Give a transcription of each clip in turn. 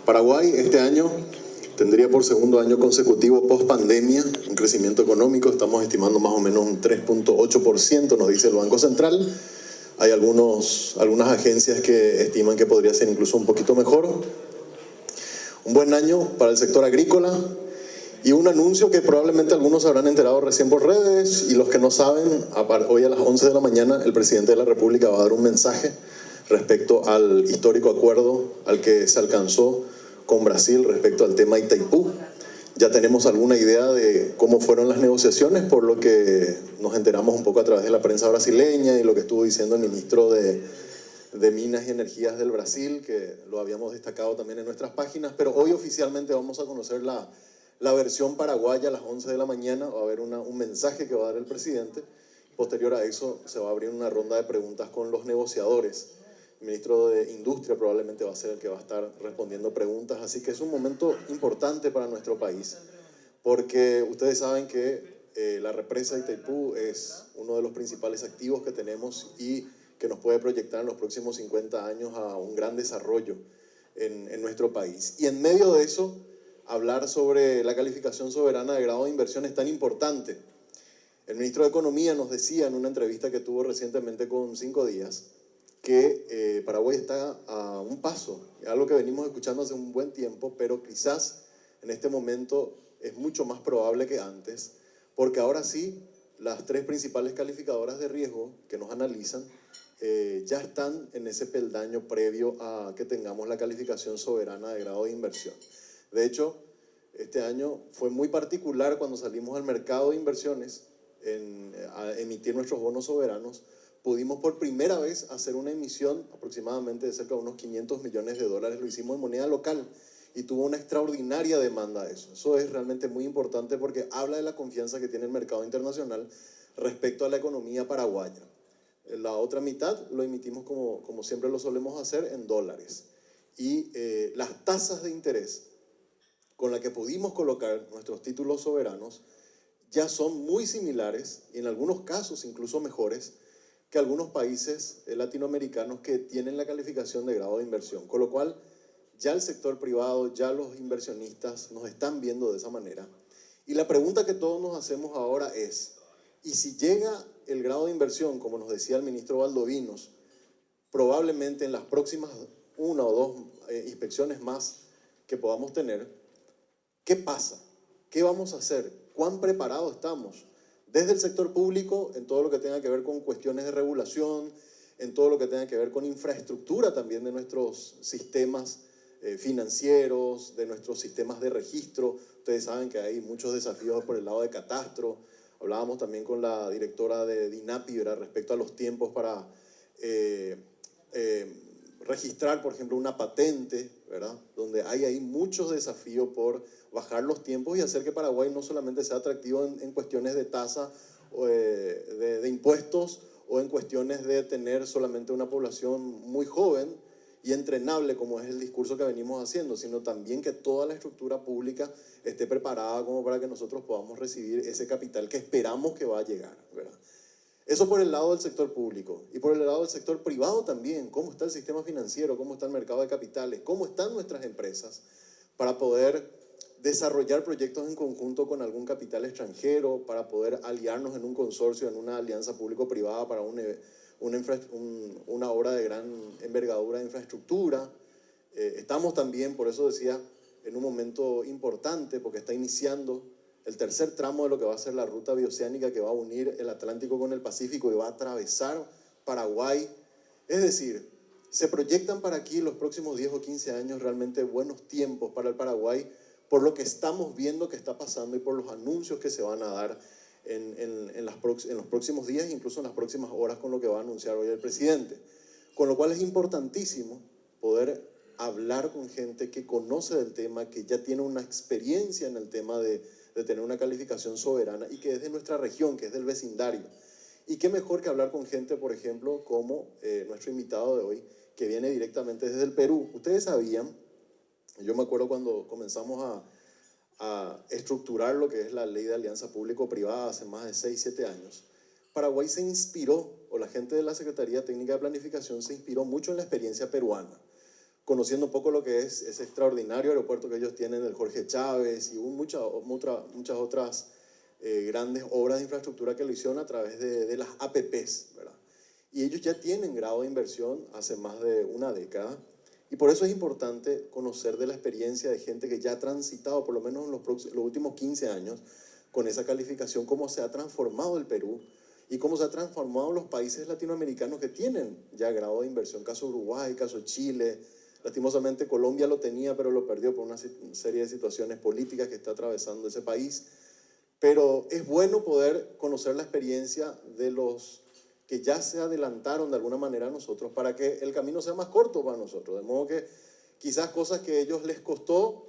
Paraguay este año tendría por segundo año consecutivo post pandemia un crecimiento económico. Estamos estimando más o menos un 3.8%, nos dice el Banco Central. Hay algunas agencias que estiman que podría ser incluso un poquito mejor. Un buen año para el sector agrícola y un anuncio que probablemente algunos habrán enterado recién por redes, y los que no saben, hoy a las 11 de la mañana el presidente de la República va a dar un mensaje respecto al histórico acuerdo al que se alcanzó con Brasil respecto al tema Itaipú. Ya tenemos alguna idea de cómo fueron las negociaciones, por lo que nos enteramos un poco a través de la prensa brasileña y lo que estuvo diciendo el ministro de Minas y Energías del Brasil, que lo habíamos destacado también en nuestras páginas, pero hoy oficialmente vamos a conocer la versión paraguaya a las 11 de la mañana. Va a haber un mensaje que va a dar el presidente. Posterior a eso se va a abrir una ronda de preguntas con los negociadores. El ministro de Industria probablemente va a ser el que va a estar respondiendo preguntas, así que es un momento importante para nuestro país, porque ustedes saben que la represa de Itaipú es uno de los principales activos que tenemos y que nos puede proyectar en los próximos 50 años a un gran desarrollo en nuestro país. Y en medio de eso, hablar sobre la calificación soberana de grado de inversión es tan importante. El ministro de Economía nos decía en una entrevista que tuvo recientemente con 5 días que Paraguay está a un paso, algo que venimos escuchando hace un buen tiempo, pero quizás en este momento es mucho más probable que antes, porque ahora sí, las 3 principales calificadoras de riesgo que nos analizan ya están en ese peldaño previo a que tengamos la calificación soberana de grado de inversión. De hecho, este año fue muy particular cuando salimos al mercado de inversiones a emitir nuestros bonos soberanos. Pudimos por primera vez hacer una emisión aproximadamente de cerca de unos 500 millones de dólares. Lo hicimos en moneda local y tuvo una extraordinaria demanda de eso. Eso es realmente muy importante porque habla de la confianza que tiene el mercado internacional respecto a la economía paraguaya. La otra mitad lo emitimos como siempre lo solemos hacer en dólares. Y las tasas de interés con las que pudimos colocar nuestros títulos soberanos ya son muy similares y en algunos casos incluso mejores que algunos países latinoamericanos que tienen la calificación de grado de inversión, con lo cual ya el sector privado, ya los inversionistas nos están viendo de esa manera. Y la pregunta que todos nos hacemos ahora es, ¿y si llega el grado de inversión, como nos decía el ministro Valdovinos, probablemente en las próximas 1 o 2 inspecciones más que podamos tener, qué pasa? ¿Qué vamos a hacer? ¿Cuán preparados estamos? Desde el sector público, en todo lo que tenga que ver con cuestiones de regulación, en todo lo que tenga que ver con infraestructura también de nuestros sistemas financieros, de nuestros sistemas de registro. Ustedes saben que hay muchos desafíos por el lado de catastro. Hablábamos también con la directora de DINAPI, ¿verdad?, respecto a los tiempos para registrar, por ejemplo, una patente, ¿verdad?, donde hay ahí muchos desafíos por bajar los tiempos y hacer que Paraguay no solamente sea atractivo en cuestiones de tasa, de impuestos, o en cuestiones de tener solamente una población muy joven y entrenable, como es el discurso que venimos haciendo, sino también que toda la estructura pública esté preparada como para que nosotros podamos recibir ese capital que esperamos que va a llegar, ¿verdad? Eso por el lado del sector público. Y por el lado del sector privado también, cómo está el sistema financiero, cómo está el mercado de capitales, cómo están nuestras empresas para poder desarrollar proyectos en conjunto con algún capital extranjero, para poder aliarnos en un consorcio, en una alianza público-privada para una obra de gran envergadura de infraestructura. Estamos también, por eso decía, en un momento importante, porque está iniciando el tercer tramo de lo que va a ser la ruta bioceánica que va a unir el Atlántico con el Pacífico y va a atravesar Paraguay. Es decir, se proyectan para aquí los próximos 10 o 15 años realmente buenos tiempos para el Paraguay, por lo que estamos viendo que está pasando y por los anuncios que se van a dar en los próximos días, incluso en las próximas horas, con lo que va a anunciar hoy el presidente. Con lo cual es importantísimo poder hablar con gente que conoce del tema, que ya tiene una experiencia en el tema de tener una calificación soberana y que es de nuestra región, que es del vecindario. Y qué mejor que hablar con gente, por ejemplo, como nuestro invitado de hoy, que viene directamente desde el Perú. Ustedes sabían, yo me acuerdo cuando comenzamos a estructurar lo que es la ley de alianza público-privada hace más de 6, 7 años, Paraguay se inspiró, o la gente de la Secretaría Técnica de Planificación se inspiró mucho en la experiencia peruana, conociendo un poco lo que es ese extraordinario aeropuerto que ellos tienen, el Jorge Chávez, y muchas otras grandes obras de infraestructura que lo hicieron a través de las APPs, ¿verdad? Y ellos ya tienen grado de inversión hace más de una década, y por eso es importante conocer de la experiencia de gente que ya ha transitado, por lo menos en los últimos 15 años, con esa calificación, cómo se ha transformado el Perú y cómo se ha transformado los países latinoamericanos que tienen ya grado de inversión. Caso Uruguay, caso Chile. Lastimosamente Colombia lo tenía, pero lo perdió por una serie de situaciones políticas que está atravesando ese país. Pero es bueno poder conocer la experiencia de los que ya se adelantaron de alguna manera a nosotros para que el camino sea más corto para nosotros. De modo que quizás cosas que a ellos les costó,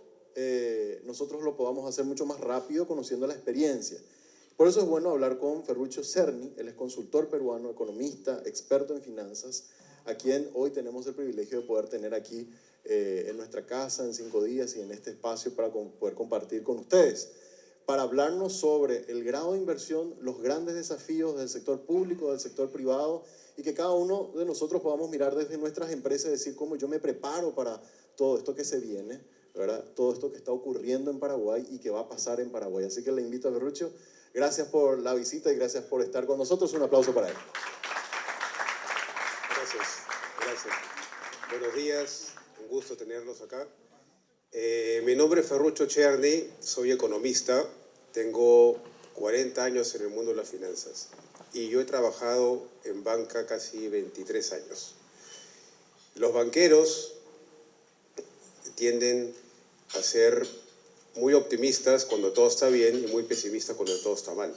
nosotros lo podamos hacer mucho más rápido conociendo la experiencia. Por eso es bueno hablar con Ferruccio Cerny. Él es consultor peruano, economista, experto en finanzas, a quien hoy tenemos el privilegio de poder tener aquí en nuestra casa en 5 días y en este espacio para poder compartir con ustedes, para hablarnos sobre el grado de inversión, los grandes desafíos del sector público, del sector privado, y que cada uno de nosotros podamos mirar desde nuestras empresas y decir cómo yo me preparo para todo esto que se viene, ¿verdad? Todo esto que está ocurriendo en Paraguay y que va a pasar en Paraguay. Así que le invito a Ferruccio. Gracias por la visita y gracias por estar con nosotros. Un aplauso para él. Gracias. Buenos días, un gusto tenerlos acá. Mi nombre es Ferruccio Cerny, soy economista, tengo 40 años en el mundo de las finanzas y yo he trabajado en banca casi 23 años. Los banqueros tienden a ser muy optimistas cuando todo está bien y muy pesimistas cuando todo está mal.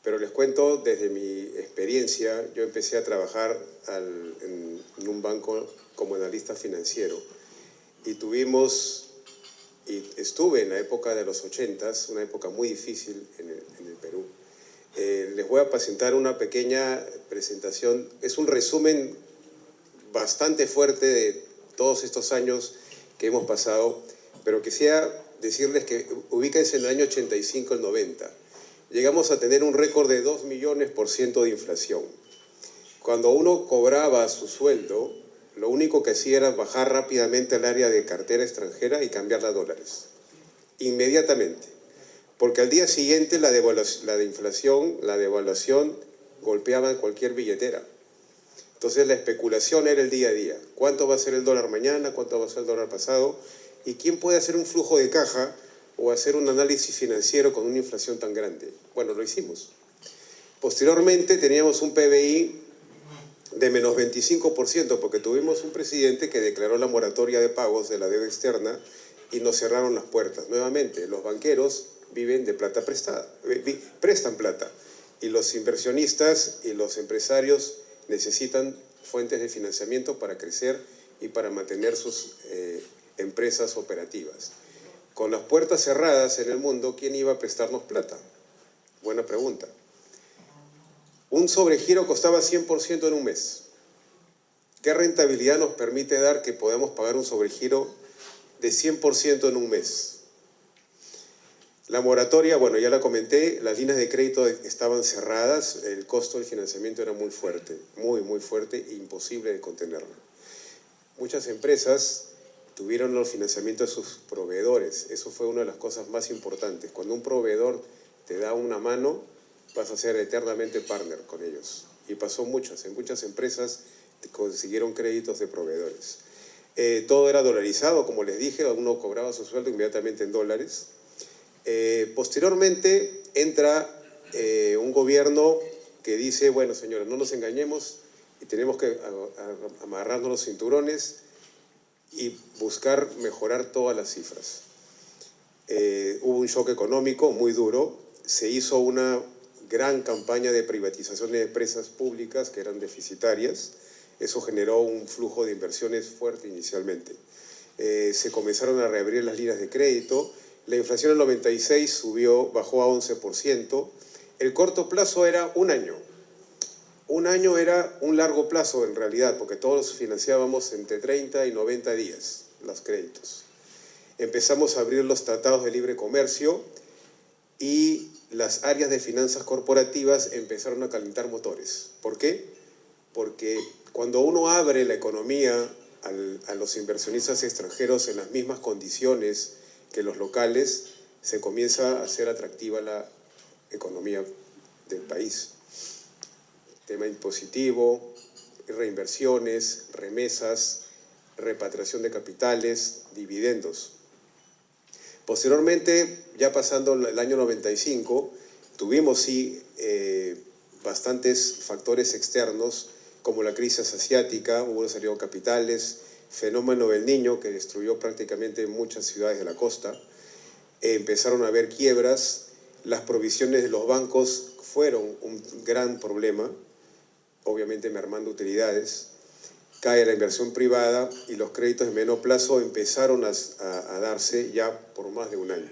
Pero les cuento desde mi experiencia, yo empecé a trabajar en un banco como analista financiero y estuve en la época de los 80s, una época muy difícil en el Perú. Les voy a presentar una pequeña presentación, es un resumen bastante fuerte de todos estos años que hemos pasado, pero quisiera decirles que ubíquense en el año 85 al 90. Llegamos a tener un récord de 2 millones% de inflación. Cuando uno cobraba su sueldo, lo único que hacía era bajar rápidamente al área de cartera extranjera y cambiarla a dólares. Inmediatamente. Porque al día siguiente la devaluación golpeaba en cualquier billetera. Entonces la especulación era el día a día. ¿Cuánto va a ser el dólar mañana? ¿Cuánto va a ser el dólar pasado? ¿Y quién puede hacer un flujo de caja o hacer un análisis financiero con una inflación tan grande? Bueno, lo hicimos. Posteriormente teníamos un PBI de menos 25% porque tuvimos un presidente que declaró la moratoria de pagos de la deuda externa y nos cerraron las puertas. Nuevamente, los banqueros viven de plata prestada, prestan plata y los inversionistas y los empresarios necesitan fuentes de financiamiento para crecer y para mantener sus empresas operativas. Con las puertas cerradas en el mundo, ¿quién iba a prestarnos plata? Buena pregunta. Un sobregiro costaba 100% en un mes. ¿Qué rentabilidad nos permite dar que podamos pagar un sobregiro de 100% en un mes? La moratoria, bueno, ya la comenté, las líneas de crédito estaban cerradas, el costo del financiamiento era muy fuerte, muy fuerte e imposible de contenerlo. Muchas empresas tuvieron los financiamientos de sus proveedores, eso fue una de las cosas más importantes. Cuando un proveedor te da una mano, vas a ser eternamente partner con ellos. Y pasó en muchas empresas consiguieron créditos de proveedores. Todo era dolarizado, como les dije, uno cobraba su sueldo inmediatamente en dólares. Posteriormente entra un gobierno que dice, bueno señores, no nos engañemos y tenemos que amarrarnos los cinturones y buscar mejorar todas las cifras. Hubo un shock económico muy duro, se hizo una gran campaña de privatización de empresas públicas que eran deficitarias, eso generó un flujo de inversiones fuerte inicialmente. Se comenzaron a reabrir las líneas de crédito, la inflación en el 96 bajó a 11%, el corto plazo era un año. Un año era un largo plazo en realidad, porque todos financiábamos entre 30 y 90 días los créditos. Empezamos a abrir los tratados de libre comercio y las áreas de finanzas corporativas empezaron a calentar motores. ¿Por qué? Porque cuando uno abre la economía a los inversionistas extranjeros en las mismas condiciones que los locales, se comienza a hacer atractiva la economía del país. Tema impositivo, reinversiones, remesas, repatriación de capitales, dividendos. Posteriormente, ya pasando el año 95, tuvimos sí bastantes factores externos, como la crisis asiática, hubo salida de capitales, fenómeno del Niño que destruyó prácticamente muchas ciudades de la costa, empezaron a haber quiebras, las provisiones de los bancos fueron un gran problema, obviamente mermando utilidades, cae la inversión privada y los créditos de menor plazo empezaron a darse ya por más de un año.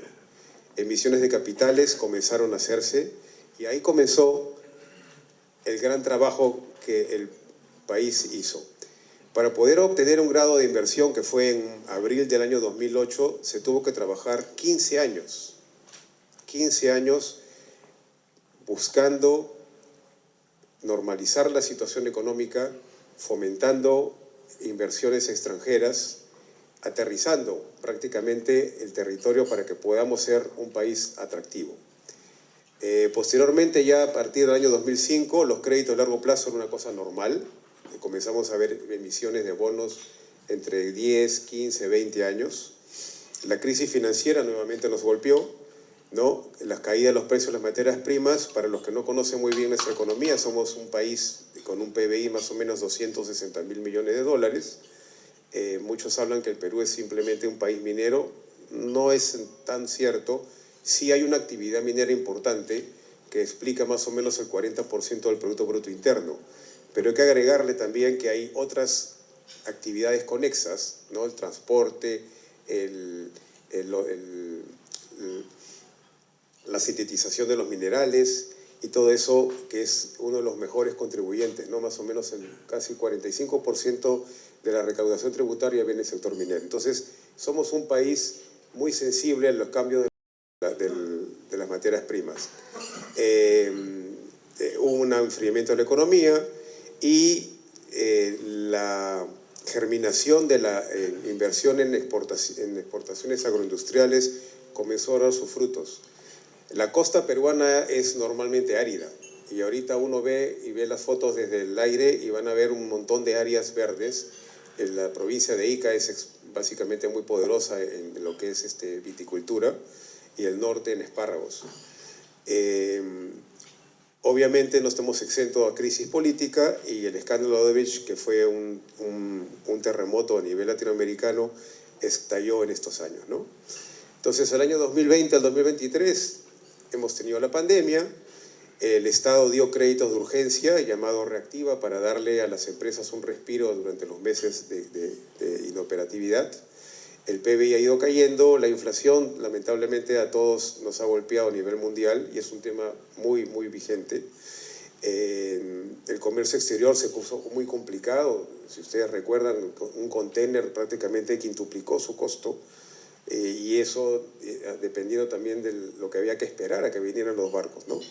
Emisiones de capitales comenzaron a hacerse y ahí comenzó el gran trabajo que el país hizo. Para poder obtener un grado de inversión, que fue en abril del año 2008, se tuvo que trabajar 15 años. 15 años buscando normalizar la situación económica, fomentando inversiones extranjeras, aterrizando prácticamente el territorio para que podamos ser un país atractivo. Posteriormente, ya a partir del año 2005, los créditos de largo plazo eran una cosa normal. Comenzamos a ver emisiones de bonos entre 10, 15, 20 años. La crisis financiera nuevamente nos golpeó, ¿no? La caída de los precios de las materias primas. Para los que no conocen muy bien nuestra economía, somos un país con un PBI más o menos 260.000 millones de dólares. Muchos hablan que el Perú es simplemente un país minero. No es tan cierto. Sí hay una actividad minera importante que explica más o menos el 40% del Producto Bruto Interno. Pero hay que agregarle también que hay otras actividades conexas, ¿no? El transporte, la sintetización de los minerales y todo eso, que es uno de los mejores contribuyentes, ¿no? Más o menos el casi 45% de la recaudación tributaria viene del sector minero. Entonces, somos un país muy sensible a los cambios de las materias primas. Hubo un enfriamiento de la economía y la germinación de la inversión en exportaciones agroindustriales comenzó a dar sus frutos. La costa peruana es normalmente árida y ahorita uno ve las fotos desde el aire y van a ver un montón de áreas verdes. En la provincia de Ica es básicamente muy poderosa en lo que es viticultura y el norte en espárragos. Obviamente no estamos exentos a crisis política y el escándalo de Odebrecht, que fue un terremoto a nivel latinoamericano, estalló en estos años, ¿no? Entonces, al año 2020 al 2023 hemos tenido la pandemia, el Estado dio créditos de urgencia, llamado Reactiva, para darle a las empresas un respiro durante los meses de inoperatividad. El PBI ha ido cayendo, la inflación lamentablemente a todos nos ha golpeado a nivel mundial y es un tema muy, muy vigente. El comercio exterior se puso muy complicado. Si ustedes recuerdan, un container prácticamente quintuplicó su costo y eso dependiendo también de lo que había que esperar a que vinieran los barcos, ¿no?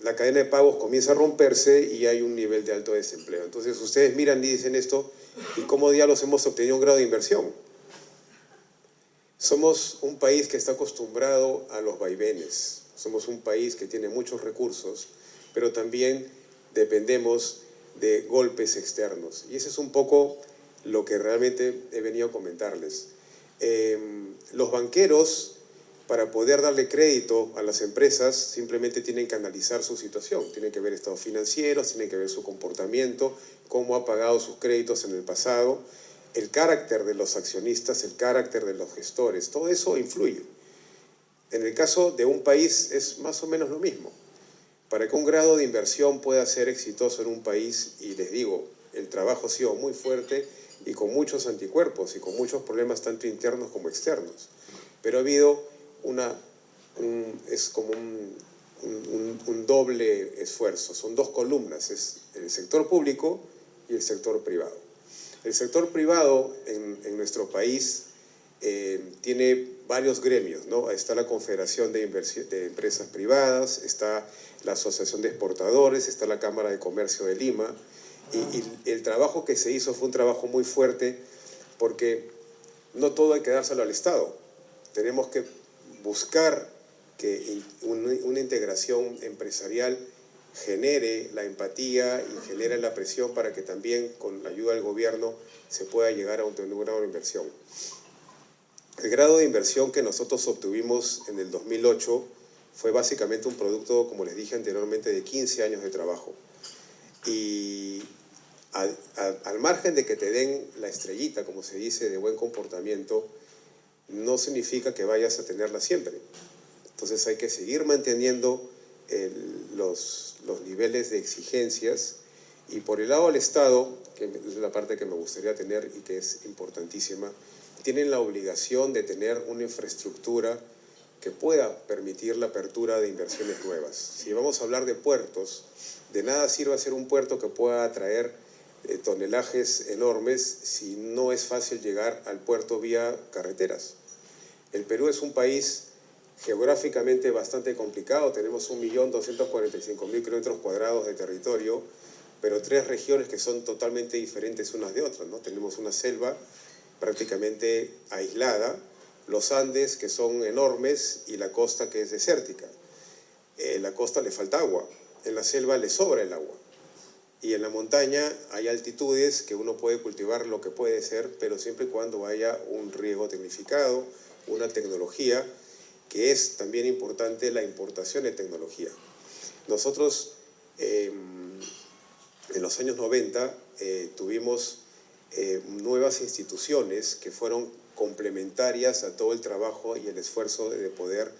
La cadena de pagos comienza a romperse y hay un nivel de alto desempleo. Entonces ustedes miran y dicen esto, ¿y cómo diablos hemos obtenido un grado de inversión? Somos un país que está acostumbrado a los vaivenes, somos un país que tiene muchos recursos, pero también dependemos de golpes externos. Y ese es un poco lo que realmente he venido a comentarles. Los banqueros, para poder darle crédito a las empresas, simplemente tienen que analizar su situación, tienen que ver estados financieros, tienen que ver su comportamiento, cómo ha pagado sus créditos en el pasado, el carácter de los accionistas, el carácter de los gestores, todo eso influye. En el caso de un país es más o menos lo mismo. Para que un grado de inversión pueda ser exitoso en un país, y les digo, el trabajo ha sido muy fuerte y con muchos anticuerpos y con muchos problemas tanto internos como externos, pero ha habido es como un doble esfuerzo, son dos columnas, es el sector público y el sector privado. El sector privado en nuestro país tiene varios gremios, ¿no? Está la Confederación de Empresas Privadas, está la Asociación de Exportadores, está la Cámara de Comercio de Lima, Y el trabajo que se hizo fue un trabajo muy fuerte, porque no todo hay que dárselo al Estado. Tenemos que buscar que una integración empresarial genere la empatía y genere la presión para que también con la ayuda del gobierno se pueda llegar a un grado de inversión. El grado de inversión que nosotros obtuvimos en el 2008 fue básicamente un producto, como les dije anteriormente, de 15 años de trabajo. Y al margen de que te den la estrellita, como se dice, de buen comportamiento, no significa que vayas a tenerla siempre. Entonces hay que seguir manteniendo los niveles de exigencias, y por el lado del Estado, que es la parte que me gustaría tener y que es importantísima, tienen la obligación de tener una infraestructura que pueda permitir la apertura de inversiones nuevas. Si vamos a hablar de puertos, de nada sirve hacer un puerto que pueda atraer tonelajes enormes si no es fácil llegar al puerto vía carreteras. El Perú es un país geográficamente bastante complicado, tenemos 1.245.000 kilómetros cuadrados de territorio, pero 3 regiones que son totalmente diferentes unas de otras, ¿no? Tenemos una selva prácticamente aislada, los Andes, que son enormes, y la costa, que es desértica. La costa le falta agua, en la selva le sobra el agua, y en la montaña hay altitudes que uno puede cultivar lo que puede ser, pero siempre y cuando haya un riego tecnificado, una tecnología, que es también importante la importación de tecnología. Nosotros en los años 90 tuvimos nuevas instituciones que fueron complementarias a todo el trabajo y el esfuerzo de poder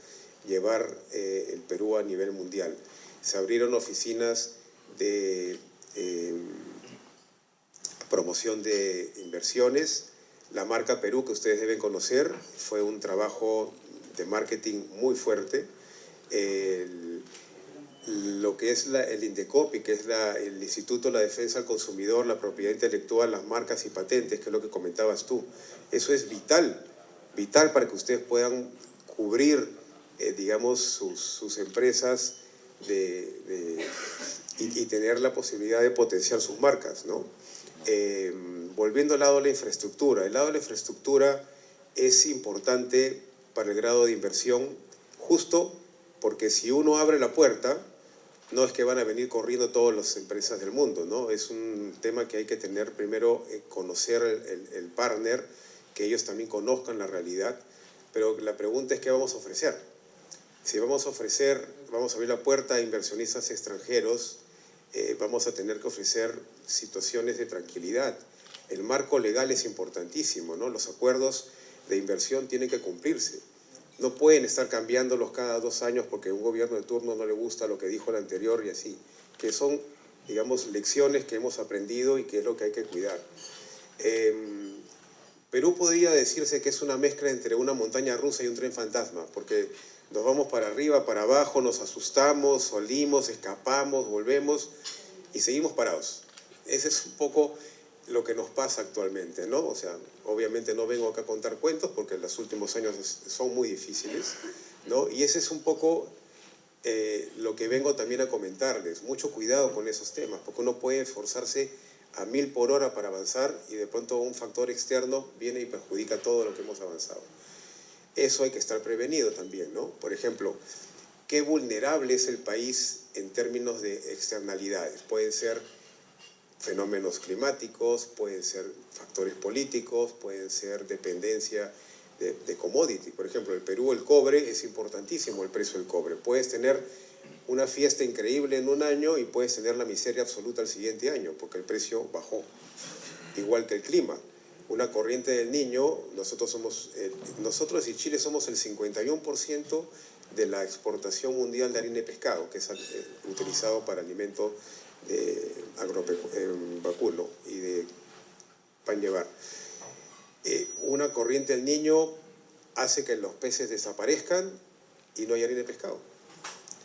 llevar el Perú a nivel mundial. Se abrieron oficinas de promoción de inversiones. La marca Perú, que ustedes deben conocer, fue un trabajo de marketing muy fuerte. Lo que es el INDECOPI, que es el Instituto de la Defensa del Consumidor, la propiedad intelectual, las marcas y patentes, que es lo que comentabas tú. Eso es vital, vital para que ustedes puedan cubrir, digamos, sus empresas y tener la posibilidad de potenciar sus marcas, ¿no? Volviendo al lado de la infraestructura. El lado de la infraestructura es importante para el grado de inversión, justo porque si uno abre la puerta, no es que van a venir corriendo todas las empresas del mundo, ¿no? Es un tema que hay que tener primero, conocer el partner, que ellos también conozcan la realidad, pero la pregunta es ¿qué vamos a ofrecer? Si vamos a abrir la puerta a inversionistas extranjeros, vamos a tener que ofrecer situaciones de tranquilidad. El marco legal es importantísimo, ¿no? Los acuerdos de inversión tienen que cumplirse. No pueden estar cambiándolos cada 2 años porque a un gobierno de turno no le gusta lo que dijo el anterior y así. Que son, digamos, lecciones que hemos aprendido y que es lo que hay que cuidar. Perú podría decirse que es una mezcla entre una montaña rusa y un tren fantasma, porque nos vamos para arriba, para abajo, nos asustamos, salimos, escapamos, volvemos y seguimos parados. Ese es un poco lo que nos pasa actualmente, ¿no? O sea, obviamente no vengo acá a contar cuentos porque los últimos años son muy difíciles, ¿no? Y ese es un poco lo que vengo también a comentarles. Mucho cuidado con esos temas, porque uno puede esforzarse a 1000 por hora para avanzar y de pronto un factor externo viene y perjudica todo lo que hemos avanzado. Eso hay que estar prevenido también, ¿no? Por ejemplo, ¿qué vulnerable es el país en términos de externalidades? Pueden ser fenómenos climáticos, pueden ser factores políticos, pueden ser dependencia de commodity. Por ejemplo, el Perú, el cobre, es importantísimo el precio del cobre. Puedes tener una fiesta increíble en un año y puedes tener la miseria absoluta el siguiente año, porque el precio bajó. Igual que el clima. Una corriente del Niño, nosotros y Chile somos el 51% de la exportación mundial de harina de pescado, que es utilizado para alimento vacuno y de pan llevar. Una corriente del Niño hace que los peces desaparezcan y no hay harina de pescado.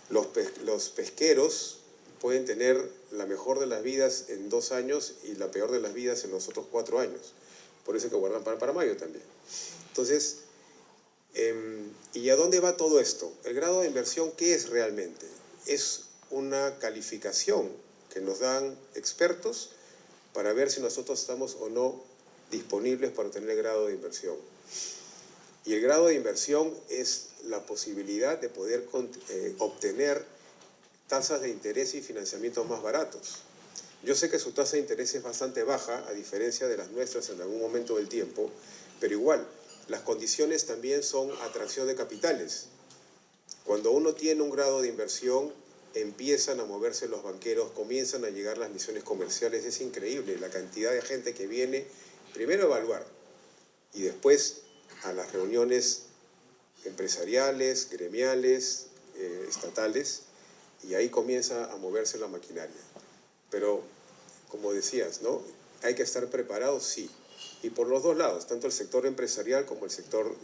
Los pesqueros pueden tener la mejor de las vidas en 2 años y la peor de las vidas en los otros 4 años. Por eso hay que guardar para mayo también. Entonces, ¿y a dónde va todo esto? El grado de inversión, ¿qué es realmente? Es una calificación que nos dan expertos para ver si nosotros estamos o no disponibles para tener el grado de inversión. Y el grado de inversión es la posibilidad de poder obtener tasas de interés y financiamientos más baratos. Yo sé que su tasa de interés es bastante baja, a diferencia de las nuestras en algún momento del tiempo, pero igual, las condiciones también son atracción de capitales. Cuando uno tiene un grado de inversión, empiezan a moverse los banqueros, comienzan a llegar las misiones comerciales. Es increíble la cantidad de gente que viene, primero a evaluar, y después a las reuniones empresariales, gremiales, estatales, y ahí comienza a moverse la maquinaria. Pero, como decías, ¿no? Hay que estar preparados, sí. Y por los dos lados, tanto el sector empresarial como el sector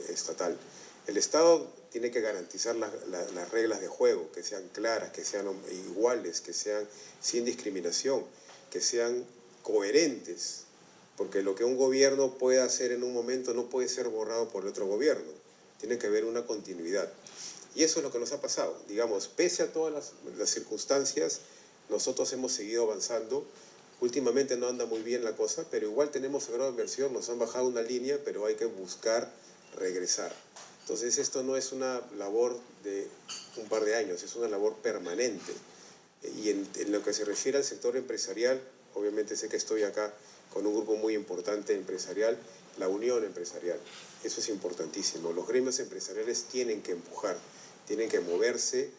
estatal. El Estado tiene que garantizar las reglas de juego, que sean claras, que sean iguales, que sean sin discriminación, que sean coherentes. Porque lo que un gobierno puede hacer en un momento no puede ser borrado por el otro gobierno. Tiene que haber una continuidad. Y eso es lo que nos ha pasado. Digamos, pese a todas las circunstancias, nosotros hemos seguido avanzando. Últimamente no anda muy bien la cosa, pero igual tenemos el grado de inversión, nos han bajado una línea, pero hay que buscar regresar. Entonces esto no es una labor de un par de años, es una labor permanente. Y en lo que se refiere al sector empresarial, obviamente sé que estoy acá con un grupo muy importante empresarial, la unión empresarial. Eso es importantísimo. Los gremios empresariales tienen que empujar, tienen que moverse,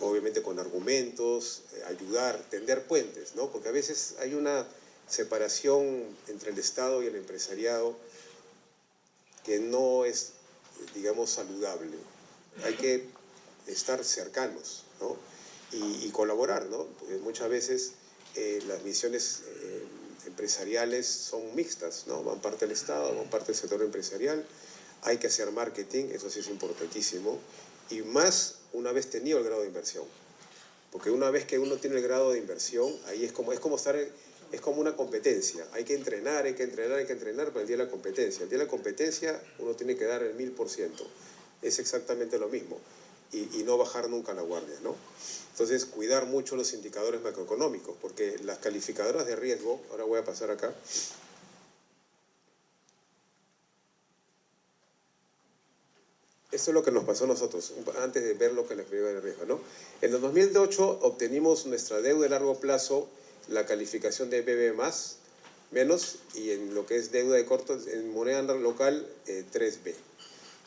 obviamente con argumentos, ayudar, tender puentes, ¿no? Porque a veces hay una separación entre el Estado y el empresariado que no es, digamos, saludable. Hay que estar cercanos, ¿no? Y colaborar, ¿no? Porque muchas veces las misiones empresariales son mixtas, ¿no? Van parte del Estado, van parte del sector empresarial. Hay que hacer marketing, eso sí es importantísimo. Y más una vez tenido el grado de inversión. Porque una vez que uno tiene el grado de inversión, ahí es como una competencia. Hay que entrenar para el día de la competencia. El día de la competencia uno tiene que dar el 1000%. Es exactamente lo mismo. Y no bajar nunca la guardia, ¿no? Entonces, cuidar mucho los indicadores macroeconómicos, porque las calificadoras de riesgo, ahora voy a pasar acá, esto es lo que nos pasó a nosotros, antes de ver lo que les priva de riesgo, ¿no? En el 2008 obtenimos nuestra deuda de largo plazo, la calificación de BB+, menos, y en lo que es deuda de corto, en moneda local, 3B.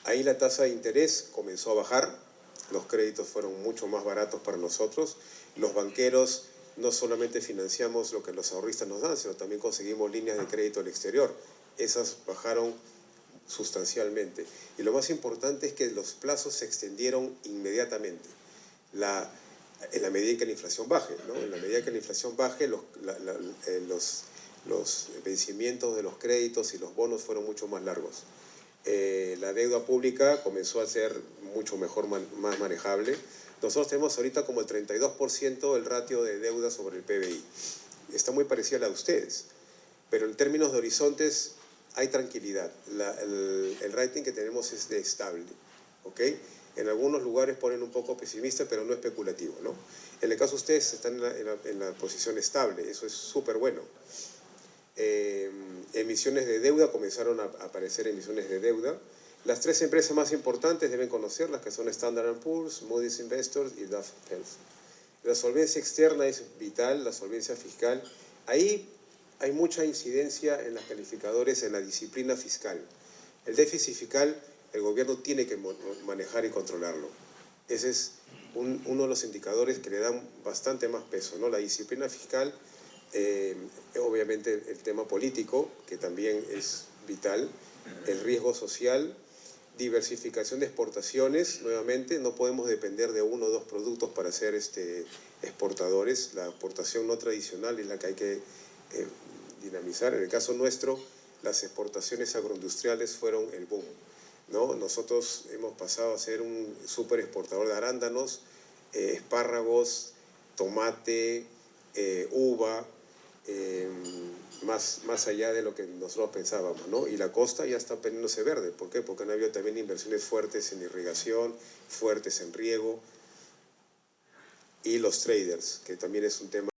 Ahí la tasa de interés comenzó a bajar, los créditos fueron mucho más baratos para nosotros, los banqueros no solamente financiamos lo que los ahorristas nos dan, sino también conseguimos líneas de crédito al exterior. Esas bajaron sustancialmente. Y lo más importante es que los plazos se extendieron inmediatamente, en la medida en que la inflación baje, ¿no? En la medida que la inflación baje, los vencimientos de los créditos y los bonos fueron mucho más largos. La deuda pública comenzó a ser mucho mejor, más manejable. Nosotros tenemos ahorita como el 32% el ratio de deuda sobre el PBI. Está muy parecida a la de ustedes, pero en términos de horizontes hay tranquilidad. El rating que tenemos es de estable, ¿ok? En algunos lugares ponen un poco pesimista, pero no especulativo, ¿no? En el caso de ustedes están en la posición estable, eso es súper bueno. Emisiones de deuda, comenzaron a aparecer emisiones de deuda. Las tres empresas más importantes deben conocerlas, que son Standard & Poor's, Moody's Investors y Duff Health. La solvencia externa es vital, la solvencia fiscal. Ahí hay mucha incidencia en los calificadores, en la disciplina fiscal. El déficit fiscal, el gobierno tiene que manejar y controlarlo. Ese es uno de los indicadores que le dan bastante más peso, ¿no? La disciplina fiscal, obviamente el tema político, que también es vital, el riesgo social, diversificación de exportaciones, nuevamente, no podemos depender de uno o dos productos para ser exportadores. La exportación no tradicional es la que hay que dinamizar. En el caso nuestro, las exportaciones agroindustriales fueron el boom, ¿no? Nosotros hemos pasado a ser un súper exportador de arándanos, espárragos, tomate, uva, más allá de lo que nosotros pensábamos, ¿no? Y la costa ya está poniéndose verde. ¿Por qué? Porque han habido también inversiones fuertes en irrigación, fuertes en riego, y los traders, que también es un tema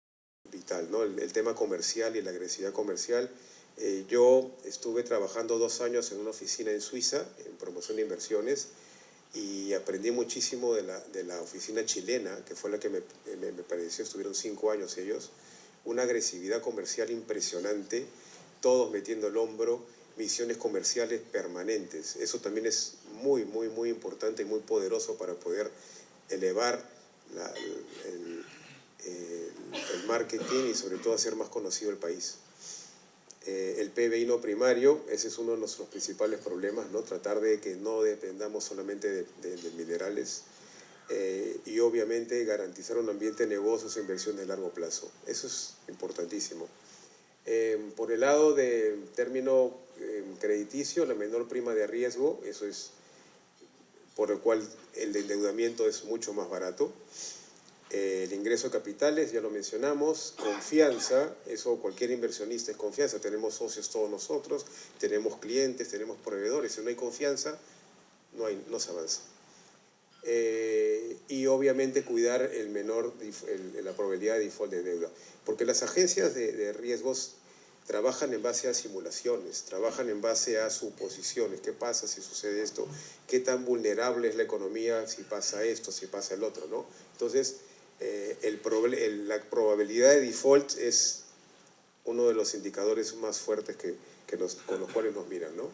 vital. fundamental, ¿no? El tema comercial y la agresividad comercial. Yo estuve trabajando 2 años en una oficina en Suiza, en promoción de inversiones, y aprendí muchísimo de la oficina chilena, que fue la que me pareció, estuvieron 5 años ellos, una agresividad comercial impresionante, todos metiendo el hombro, misiones comerciales permanentes. Eso también es muy, muy, muy importante y muy poderoso para poder elevar el marketing y sobre todo hacer más conocido el país. El PBI no primario, ese es uno de nuestros principales problemas, ¿no? Tratar de que no dependamos solamente de minerales y obviamente garantizar un ambiente de negocios e inversión de largo plazo. Eso es importantísimo. Por el lado del término crediticio, la menor prima de riesgo, eso es por el cual el endeudamiento es mucho más barato. El ingreso de capitales, ya lo mencionamos. Confianza, eso cualquier inversionista es confianza. Tenemos socios todos nosotros, tenemos clientes, tenemos proveedores. Si no hay confianza, no se avanza. Y obviamente cuidar la probabilidad de default de deuda. Porque las agencias de riesgos trabajan en base a simulaciones, trabajan en base a suposiciones. ¿Qué pasa si sucede esto? ¿Qué tan vulnerable es la economía si pasa esto, si pasa el otro, ¿no? Entonces, la probabilidad de default es uno de los indicadores más fuertes con los cuales nos miran, ¿no?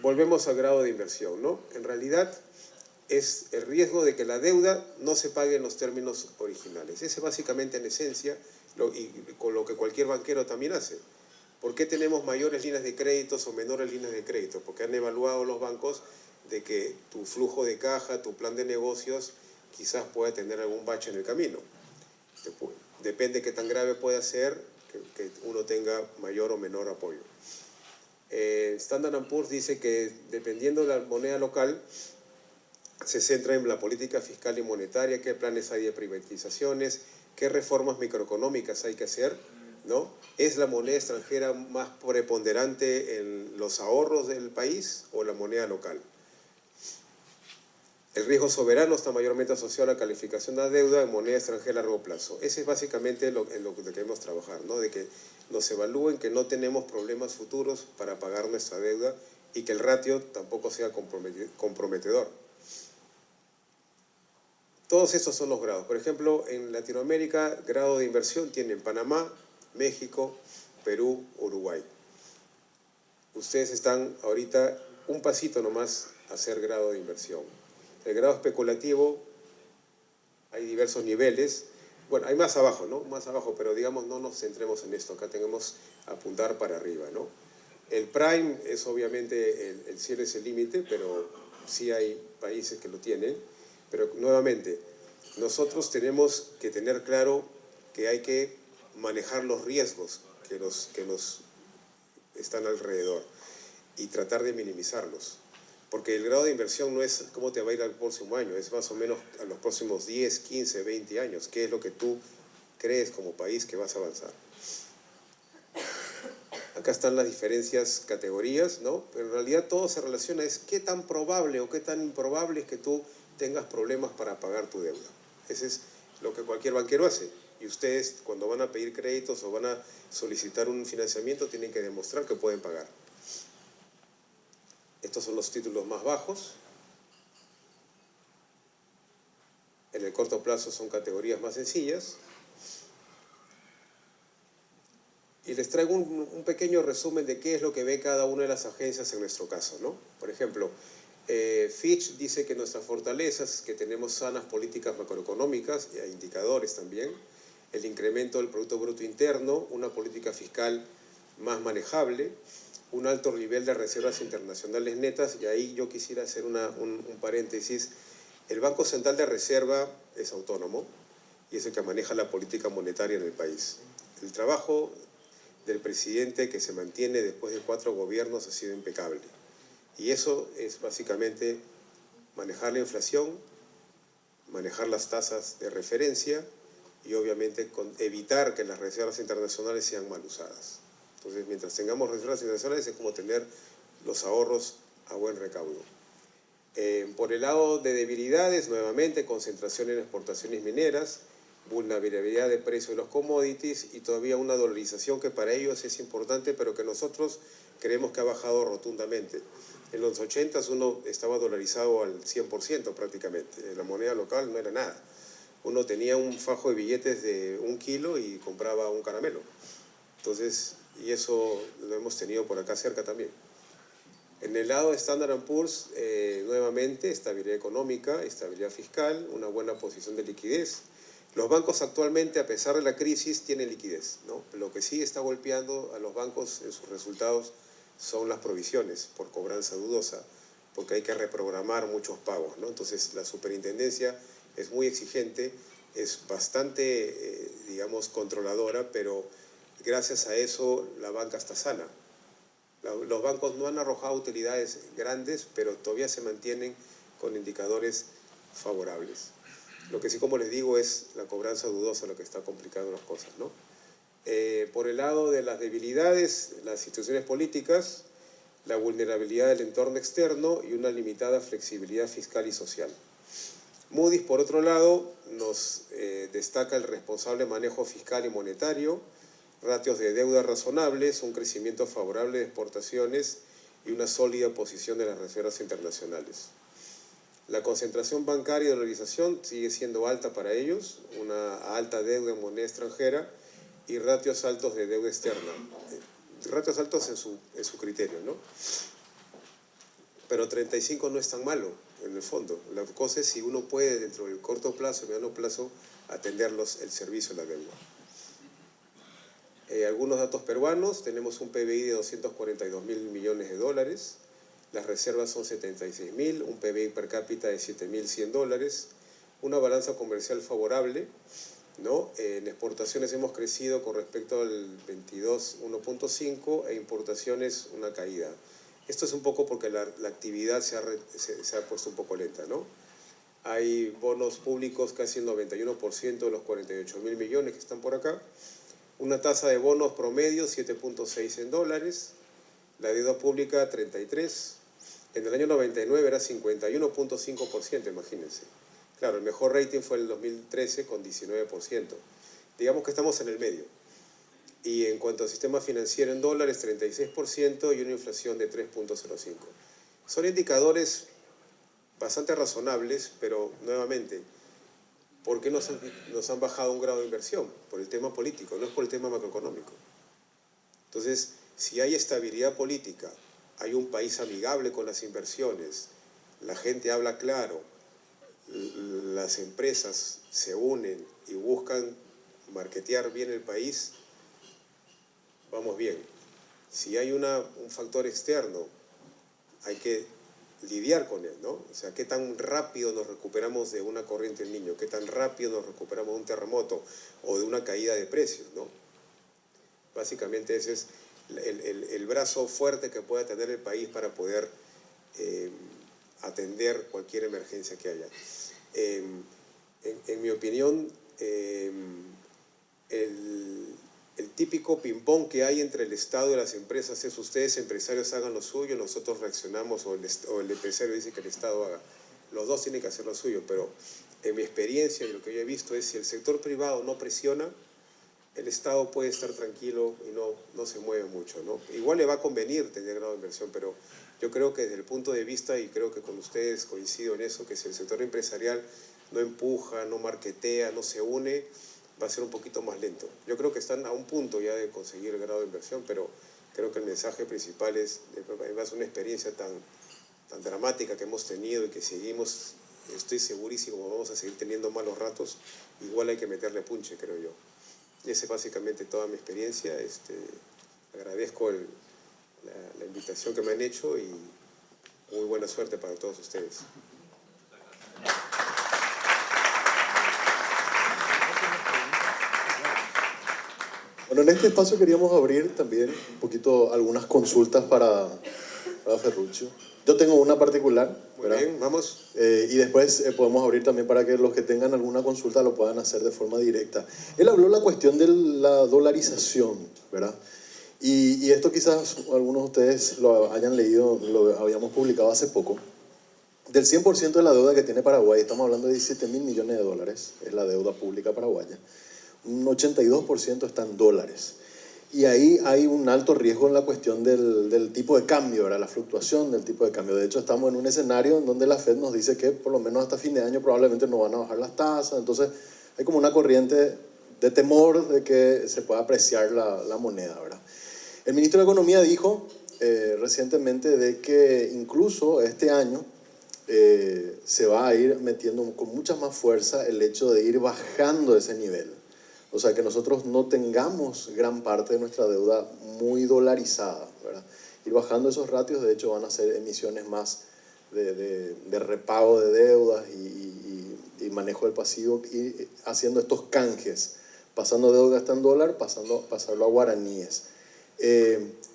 Volvemos al grado de inversión, ¿no? En realidad es el riesgo de que la deuda no se pague en los términos originales. Ese básicamente en esencia y con lo que cualquier banquero también hace. ¿Por qué tenemos mayores líneas de créditos o menores líneas de crédito? Porque han evaluado los bancos de que tu flujo de caja, tu plan de negocios, quizás pueda tener algún bache en el camino. Depende de qué tan grave pueda ser que uno tenga mayor o menor apoyo. Standard & Poor's dice que dependiendo de la moneda local, se centra en la política fiscal y monetaria, qué planes hay de privatizaciones, qué reformas microeconómicas hay que hacer, ¿no? ¿Es la moneda extranjera más preponderante en los ahorros del país o la moneda local? El riesgo soberano está mayormente asociado a la calificación de la deuda en moneda extranjera a largo plazo. Ese es básicamente en lo que queremos trabajar, ¿no? De que nos evalúen que no tenemos problemas futuros para pagar nuestra deuda y que el ratio tampoco sea comprometedor. Todos estos son los grados. Por ejemplo, en Latinoamérica, grado de inversión tienen Panamá, México, Perú, Uruguay. Ustedes están ahorita un pasito nomás a hacer grado de inversión. El grado especulativo, hay diversos niveles. Bueno, hay más abajo, ¿no? Más abajo, pero digamos no nos centremos en esto. Acá tenemos apuntar para arriba, ¿no? El prime es obviamente, el cielo es el límite, pero sí hay países que lo tienen. Pero nuevamente, nosotros tenemos que tener claro que hay que manejar los riesgos que nos están alrededor y tratar de minimizarlos. Porque el grado de inversión no es cómo te va a ir al próximo año, es más o menos a los próximos 10, 15, 20 años. ¿Qué es lo que tú crees como país que vas a avanzar? Acá están las diferentes categorías, ¿no? Pero en realidad todo se relaciona, es qué tan probable o qué tan improbable es que tú tengas problemas para pagar tu deuda. Ese es lo que cualquier banquero hace. Y ustedes, cuando van a pedir créditos o van a solicitar un financiamiento, tienen que demostrar que pueden pagar. Estos son los títulos más bajos. En el corto plazo son categorías más sencillas. Y les traigo un pequeño resumen de qué es lo que ve cada una de las agencias en nuestro caso, ¿no? Por ejemplo, Fitch dice que nuestras fortalezas, que tenemos sanas políticas macroeconómicas y indicadores también, el incremento del Producto Bruto Interno, una política fiscal más manejable, un alto nivel de reservas internacionales netas, y ahí yo quisiera hacer un paréntesis. El Banco Central de Reserva es autónomo y es el que maneja la política monetaria en el país. El trabajo del presidente que se mantiene después de 4 gobiernos ha sido impecable. Y eso es básicamente manejar la inflación, manejar las tasas de referencia y obviamente evitar que las reservas internacionales sean mal usadas. Entonces, mientras tengamos reservas internacionales es como tener los ahorros a buen recaudo. Por el lado de debilidades, nuevamente, concentración en exportaciones mineras, vulnerabilidad de precio de los commodities y todavía una dolarización que para ellos es importante, pero que nosotros creemos que ha bajado rotundamente. En los 80s uno estaba dolarizado al 100% prácticamente, la moneda local no era nada. Uno tenía un fajo de billetes de 1 kilo y compraba un caramelo. Entonces, y eso lo hemos tenido por acá cerca también. En el lado de Standard & Poor's, nuevamente, estabilidad económica, estabilidad fiscal, una buena posición de liquidez. Los bancos actualmente, a pesar de la crisis, tienen liquidez, ¿no? Lo que sí está golpeando a los bancos en sus resultados son las provisiones por cobranza dudosa, porque hay que reprogramar muchos pagos, ¿no? Entonces, la superintendencia es muy exigente, es bastante, digamos, controladora, pero gracias a eso la banca está sana. Los bancos no han arrojado utilidades grandes, pero todavía se mantienen con indicadores favorables. Lo que sí, como les digo, es la cobranza dudosa lo que está complicando las cosas, ¿no? Por el lado de las debilidades, las instituciones políticas, la vulnerabilidad del entorno externo y una limitada flexibilidad fiscal y social. Moody's, por otro lado, nos destaca el responsable manejo fiscal y monetario, ratios de deuda razonables, un crecimiento favorable de exportaciones y una sólida posición de las reservas internacionales. La concentración bancaria y dolarización sigue siendo alta para ellos, una alta deuda en moneda extranjera y ratios altos de deuda externa. Ratios altos en su criterio, ¿no? Pero 35 no es tan malo, en el fondo. La cosa es si uno puede, dentro del corto plazo y mediano plazo, atender el servicio de la deuda. Algunos datos peruanos, tenemos un PBI de 242.000 millones de dólares, las reservas son 76.000, un PBI per cápita de 7.100 dólares, una balanza comercial favorable, ¿no? En exportaciones hemos crecido con respecto al 22, 1.5 e importaciones una caída. Esto es un poco porque la actividad se ha puesto un poco lenta, ¿no? Hay bonos públicos casi el 91% de los 48.000 millones que están por acá. Una tasa de bonos promedio 7.6 en dólares, la deuda pública 33, en el año 99 era 51.5%, imagínense. Claro, el mejor rating fue el 2013 con 19%. Digamos que estamos en el medio. Y en cuanto al sistema financiero en dólares, 36% y una inflación de 3.05. Son indicadores bastante razonables, pero nuevamente, ¿por qué nos han bajado un grado de inversión? Por el tema político, no es por el tema macroeconómico. Entonces, si hay estabilidad política, hay un país amigable con las inversiones, la gente habla claro, las empresas se unen y buscan marketear bien el país, vamos bien. Si hay un factor externo, hay que lidiar con él, ¿no? O sea, qué tan rápido nos recuperamos de una corriente del Niño, qué tan rápido nos recuperamos de un terremoto o de una caída de precios, ¿no? Básicamente ese es el brazo fuerte que pueda tener el país para poder atender cualquier emergencia que haya. En mi opinión, el típico ping-pong que hay entre el Estado y las empresas es: ustedes empresarios hagan lo suyo, nosotros reaccionamos, o el empresario dice que el Estado haga. Los dos tienen que hacer lo suyo, pero en mi experiencia y lo que yo he visto es: si el sector privado no presiona, el Estado puede estar tranquilo y no se mueve mucho, ¿no? Igual le va a convenir tener grado de inversión, pero yo creo que desde el punto de vista, y creo que con ustedes coincido en eso, que si el sector empresarial no empuja, no marketea, no se une, va a ser un poquito más lento. Yo creo que están a un punto ya de conseguir el grado de inversión, pero creo que el mensaje principal es, además, una experiencia tan dramática que hemos tenido y que seguimos, estoy segurísimo, vamos a seguir teniendo malos ratos, igual hay que meterle punche, creo yo. Y esa es básicamente toda mi experiencia. Agradezco la invitación que me han hecho y muy buena suerte para todos ustedes. Bueno, en este espacio queríamos abrir también un poquito algunas consultas para Ferruccio. Yo tengo una particular, ¿verdad? Muy bien, vamos. Y después podemos abrir también para que los que tengan alguna consulta lo puedan hacer de forma directa. Él habló la cuestión de la dolarización, ¿verdad? Y esto quizás algunos de ustedes lo hayan leído, lo habíamos publicado hace poco. Del 100% de la deuda que tiene Paraguay, estamos hablando de 17.000 millones de dólares, es la deuda pública paraguaya. Un 82% está en dólares. Y ahí hay un alto riesgo en la cuestión del tipo de cambio, ¿verdad? La fluctuación del tipo de cambio. De hecho, estamos en un escenario en donde la Fed nos dice que por lo menos hasta fin de año probablemente no van a bajar las tasas. Entonces, hay como una corriente de temor de que se pueda apreciar la moneda, ¿verdad? El ministro de Economía dijo recientemente de que incluso este año se va a ir metiendo con mucha más fuerza el hecho de ir bajando ese nivel. O sea, que nosotros no tengamos gran parte de nuestra deuda muy dolarizada, ¿verdad? Ir bajando esos ratios, de hecho, van a ser emisiones más de repago de deudas y manejo del pasivo, y haciendo estos canjes, pasando deuda hasta en dólar, pasarlo a guaraníes.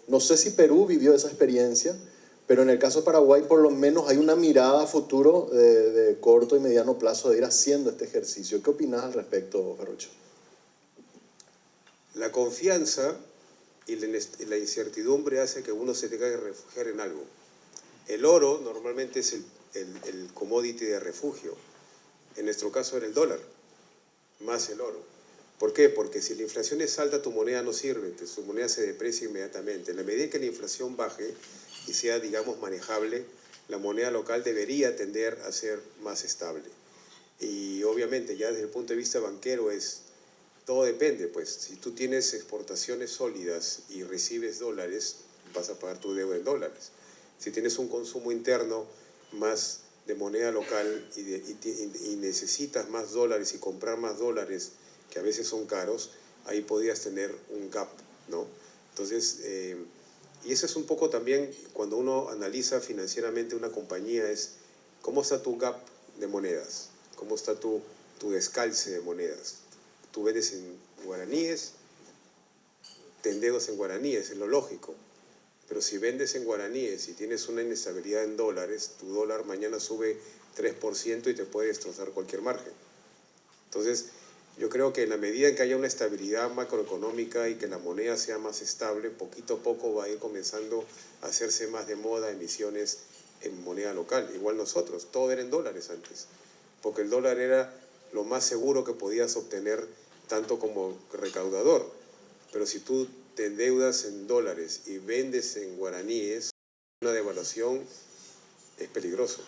No sé si Perú vivió esa experiencia, pero en el caso de Paraguay por lo menos hay una mirada a futuro de corto y mediano plazo de ir haciendo este ejercicio. ¿Qué opinas al respecto, Ferrucho? La confianza y la incertidumbre hace que uno se tenga que refugiar en algo. El oro normalmente es el commodity de refugio. En nuestro caso era el dólar, más el oro. ¿Por qué? Porque si la inflación es alta, tu moneda no sirve, tu moneda se deprecia inmediatamente. En la medida que la inflación baje y sea, digamos, manejable, la moneda local debería tender a ser más estable. Y obviamente ya desde el punto de vista banquero todo depende, pues si tú tienes exportaciones sólidas y recibes dólares, vas a pagar tu deuda en dólares. Si tienes un consumo interno más de moneda local y necesitas más dólares y comprar más dólares, que a veces son caros, ahí podrías tener un gap, ¿no? Entonces, y eso es un poco también, cuando uno analiza financieramente una compañía, es cómo está tu gap de monedas, cómo está tu descalce de monedas. Tú vendes en guaraníes, te endeudas en guaraníes, es lo lógico. Pero si vendes en guaraníes y tienes una inestabilidad en dólares, tu dólar mañana sube 3% y te puede destrozar cualquier margen. Entonces, yo creo que en la medida en que haya una estabilidad macroeconómica y que la moneda sea más estable, poquito a poco va a ir comenzando a hacerse más de moda emisiones en moneda local. Igual nosotros, todo era en dólares antes, porque el dólar era lo más seguro que podías obtener tanto como recaudador. Pero si tú te endeudas en dólares y vendes en guaraníes, una devaluación es peligroso.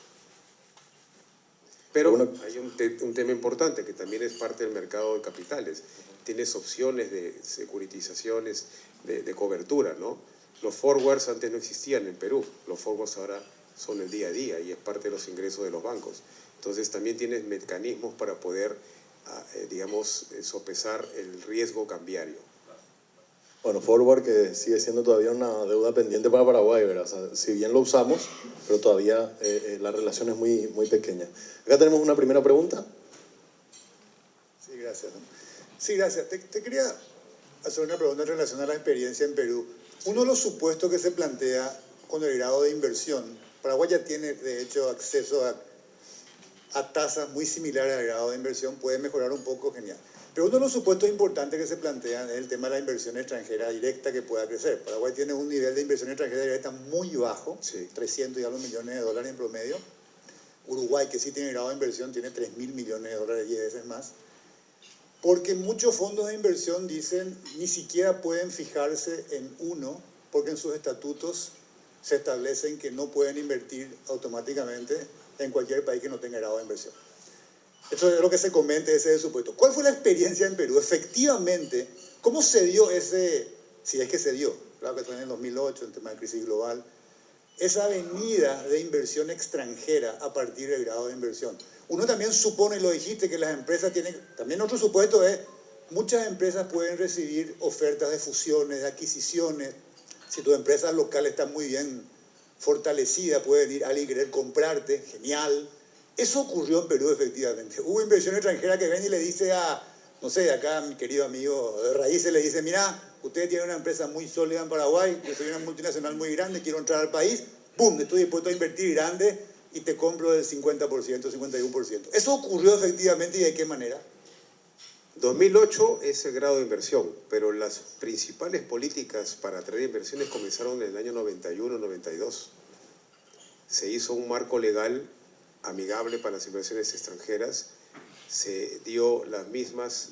Pero bueno, hay un tema importante que también es parte del mercado de capitales. Tienes opciones de securitizaciones, de cobertura, ¿no? Los forwards antes no existían en Perú. Los forwards ahora son el día a día y es parte de los ingresos de los bancos. Entonces también tienes mecanismos para poder, digamos, sopesar el riesgo cambiario. Bueno, forward que sigue siendo todavía una deuda pendiente para Paraguay, ¿verdad? O sea, si bien lo usamos, pero todavía la relación es muy, muy pequeña. Acá tenemos una primera pregunta. Sí, gracias. Sí, gracias. Te quería hacer una pregunta en relación a la experiencia en Perú. Uno de los supuestos que se plantea con el grado de inversión, Paraguay ya tiene, de hecho, acceso a tasas muy similares al grado de inversión, puede mejorar un poco, genial. Pero uno de los supuestos importantes que se plantean es el tema de la inversión extranjera directa que pueda crecer. Paraguay tiene un nivel de inversión extranjera directa muy bajo, sí, 300 y algo millones de dólares en promedio. Uruguay, que sí tiene grado de inversión, tiene 3.000 millones de dólares, 10 veces más. Porque muchos fondos de inversión dicen ni siquiera pueden fijarse en uno, porque en sus estatutos se establecen que no pueden invertir automáticamente en cualquier país que no tenga grado de inversión. Eso es lo que se comenta, ese es el supuesto. ¿Cuál fue la experiencia en Perú? Efectivamente, ¿cómo se dio ese, si es que se dio, claro que fue en el 2008, el tema de crisis global, esa avenida de inversión extranjera a partir del grado de inversión? Uno también supone, y lo dijiste, que las empresas tienen, también otro supuesto es, muchas empresas pueden recibir ofertas de fusiones, de adquisiciones. Si tu empresa local está muy bien fortalecida, puede venir alguien querer comprarte, genial. Eso ocurrió en Perú, efectivamente. Hubo inversión extranjera que ven y le dice a, no sé, acá mi querido amigo de Raíces, le dice, mira, usted tiene una empresa muy sólida en Paraguay, yo soy una multinacional muy grande, quiero entrar al país, ¡pum!, estoy dispuesto a invertir grande y te compro del 50%, 51%. ¿Eso ocurrió efectivamente y de qué manera? 2008 es el grado de inversión, pero las principales políticas para atraer inversiones comenzaron en el año 91, 92. Se hizo un marco legal amigable para las inversiones extranjeras, se dio las mismas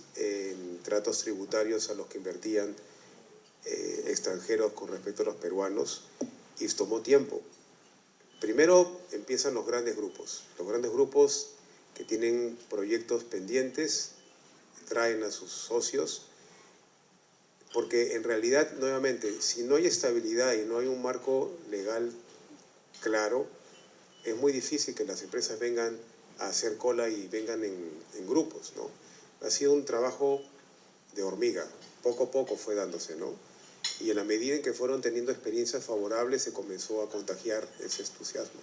tratos tributarios a los que invertían extranjeros con respecto a los peruanos, y tomó tiempo. Primero empiezan los grandes grupos que tienen proyectos pendientes, traen a sus socios, porque en realidad, nuevamente, si no hay estabilidad y no hay un marco legal claro, es muy difícil que las empresas vengan a hacer cola y vengan en grupos, ¿no? Ha sido un trabajo de hormiga, poco a poco fue dándose, ¿no? Y en la medida en que fueron teniendo experiencias favorables, se comenzó a contagiar ese entusiasmo.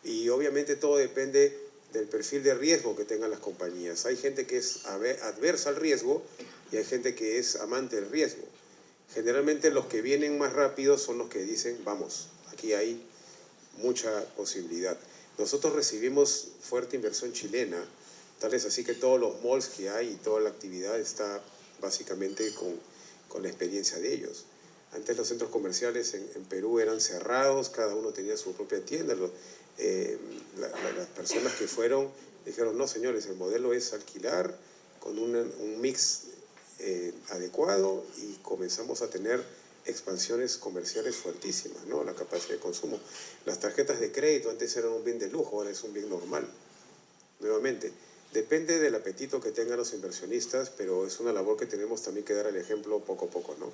Y obviamente todo depende del perfil de riesgo que tengan las compañías. Hay gente que es adversa al riesgo y hay gente que es amante del riesgo. Generalmente los que vienen más rápido son los que dicen, vamos, aquí hay mucha posibilidad. Nosotros recibimos fuerte inversión chilena, tal es así que todos los malls que hay y toda la actividad está básicamente con la experiencia de ellos. Antes los centros comerciales en Perú eran cerrados, cada uno tenía su propia tienda. Las personas que fueron dijeron, no señores, el modelo es alquilar con un mix adecuado, y comenzamos a tener expansiones comerciales fuertísimas, ¿no? La capacidad de consumo. Las tarjetas de crédito antes eran un bien de lujo, ahora es un bien normal. Nuevamente, depende del apetito que tengan los inversionistas, pero es una labor que tenemos también que dar el ejemplo poco a poco, ¿no?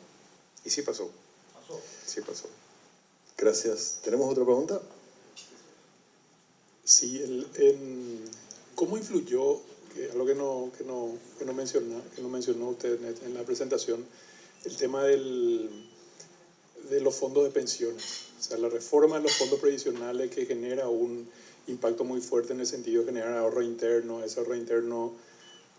Y sí pasó. Sí pasó. Gracias. ¿Tenemos otra pregunta? Sí, ¿cómo influyó, algo que no mencionó usted en la presentación, el tema de los fondos de pensiones? O sea, la reforma de los fondos previsionales, que genera un impacto muy fuerte en el sentido de generar ahorro interno. Ese ahorro interno,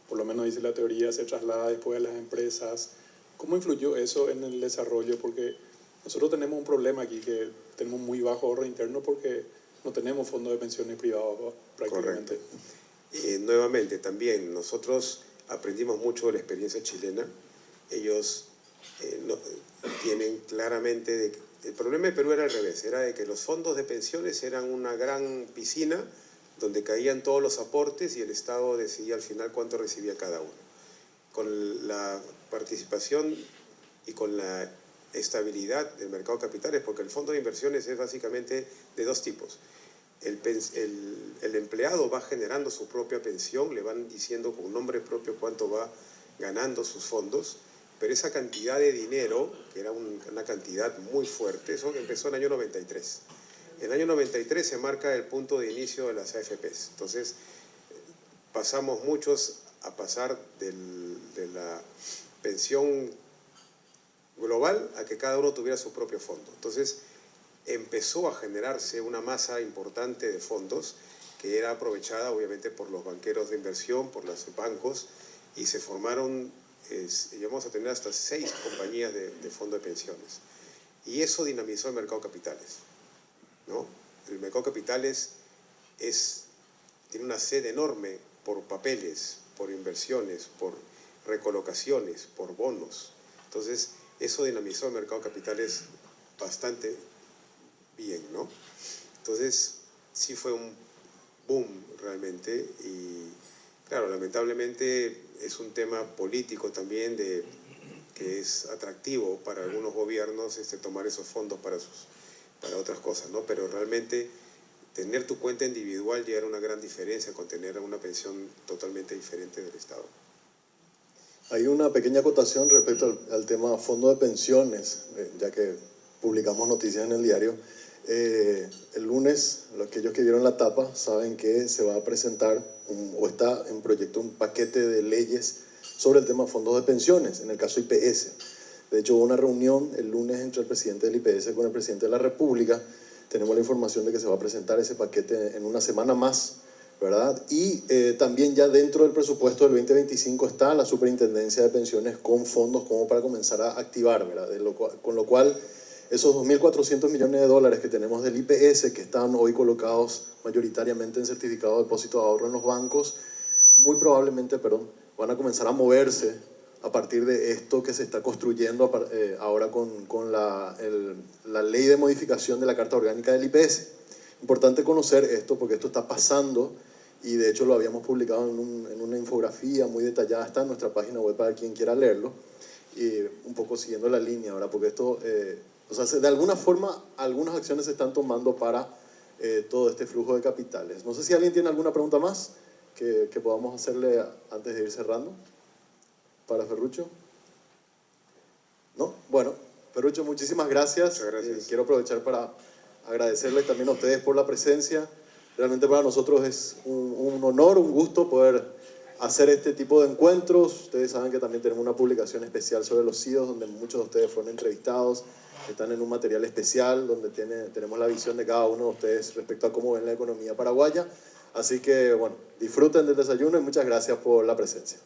por lo menos dice la teoría, se traslada después a las empresas. ¿Cómo influyó eso en el desarrollo? Porque nosotros tenemos un problema aquí, que tenemos muy bajo ahorro interno porque no tenemos fondos de pensiones privados prácticamente. Correcto. Nuevamente, también nosotros aprendimos mucho de la experiencia chilena. Ellos tienen claramente... el problema de Perú era al revés, era de que los fondos de pensiones eran una gran piscina donde caían todos los aportes y el Estado decidía al final cuánto recibía cada uno. Con la participación y con la estabilidad del mercado de capitales, porque el fondo de inversiones es básicamente de dos tipos. El empleado va generando su propia pensión, le van diciendo con nombre propio cuánto va ganando sus fondos, pero esa cantidad de dinero, que era una cantidad muy fuerte, eso empezó en el año 93. En el año 93 se marca el punto de inicio de las AFPs. Entonces, pasamos muchos a pasar de la pensión global a que cada uno tuviera su propio fondo. Entonces, empezó a generarse una masa importante de fondos que era aprovechada obviamente por los banqueros de inversión, por los bancos, y se formaron, llegamos a tener hasta 6 compañías de fondos de pensiones. Y eso dinamizó el mercado de capitales, ¿no? El mercado de capitales tiene una sed enorme por papeles, por inversiones, por recolocaciones, por bonos. Entonces, eso dinamizó el mercado de capitales bastante bien, ¿no? Entonces, sí fue un boom realmente, y claro, lamentablemente es un tema político también que es atractivo para algunos gobiernos tomar esos fondos para otras cosas, ¿no? Pero realmente tener tu cuenta individual ya era una gran diferencia con tener una pensión totalmente diferente del Estado. Hay una pequeña acotación respecto al tema fondo de pensiones, ya que publicamos noticias en el diario. El lunes, aquellos que vieron la tapa saben que se va a presentar o está en proyecto un paquete de leyes sobre el tema fondos de pensiones, en el caso IPS. De hecho, hubo una reunión el lunes entre el presidente del IPS con el presidente de la República. Tenemos la información de que se va a presentar ese paquete en una semana más, ¿verdad? Y también ya dentro del presupuesto del 2025 está la superintendencia de pensiones con fondos como para comenzar a activar, ¿verdad? Con lo cual, esos 2.400 millones de dólares que tenemos del IPS, que están hoy colocados mayoritariamente en certificado de depósito de ahorro en los bancos, muy probablemente, van a comenzar a moverse a partir de esto que se está construyendo ahora con la ley de modificación de la Carta Orgánica del IPS. Importante conocer esto porque esto está pasando y de hecho lo habíamos publicado en una infografía muy detallada, está en nuestra página web para quien quiera leerlo, y un poco siguiendo la línea ahora, porque esto, o sea, de alguna forma algunas acciones se están tomando para todo este flujo de capitales. No sé si alguien tiene alguna pregunta más que podamos hacerle antes de ir cerrando para Ferrucho. ¿No? Bueno, Ferrucho, muchísimas gracias. Muchas gracias. Quiero aprovechar para agradecerles también a ustedes por la presencia. Realmente para nosotros es un honor, un gusto poder hacer este tipo de encuentros. Ustedes saben que también tenemos una publicación especial sobre los CEOs, donde muchos de ustedes fueron entrevistados, están en un material especial, donde tenemos la visión de cada uno de ustedes respecto a cómo ven la economía paraguaya. Así que, bueno, disfruten del desayuno y muchas gracias por la presencia.